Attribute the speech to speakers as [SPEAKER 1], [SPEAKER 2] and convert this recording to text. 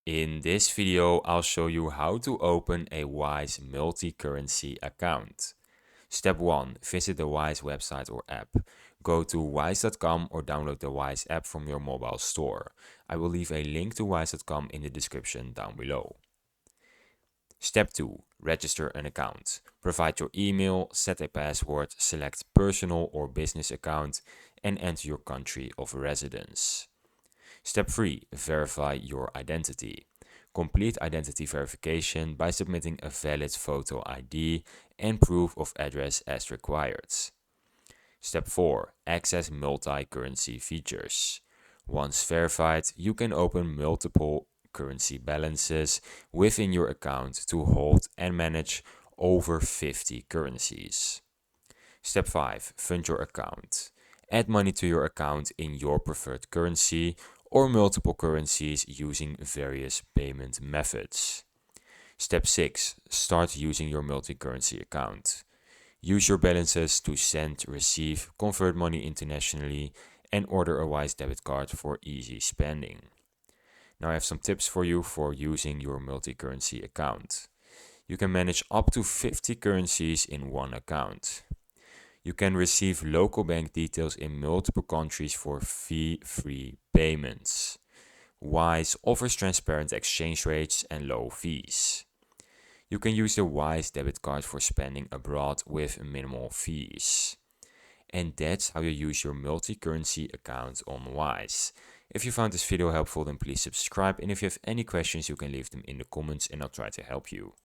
[SPEAKER 1] In this video, I'll show you how to open a Wise multi-currency account. Step 1. Visit the Wise website or app. Go to wise.com or download the Wise app from your mobile store. I will leave a link to wise.com in the description down below. Step 2. Register an account. Provide your email, set a password, select personal or business account, and enter your country of residence. Step 3. Verify your identity. Complete identity verification by submitting a valid photo ID and proof of address as required. Step 4. Access multi-currency features. Once verified, you can open multiple currency balances within your account to hold and manage over 50 currencies. Step 5. Fund your account. Add money to your account in your preferred currency or multiple currencies using various payment methods. Step 6. Start using your multi-currency account. Use your balances to send, receive, convert money internationally, and order a Wise debit card for easy spending. Now I have some tips for you for using your multi-currency account. You can manage up to 50 currencies in one account. You can receive local bank details in multiple countries for fee-free payments. Wise offers transparent exchange rates and low fees. You can use the Wise debit card for spending abroad with minimal fees. And that's how you use your multi-currency account on Wise. If you found this video helpful, then please subscribe, and if you have any questions, you can leave them in the comments and I'll try to help you.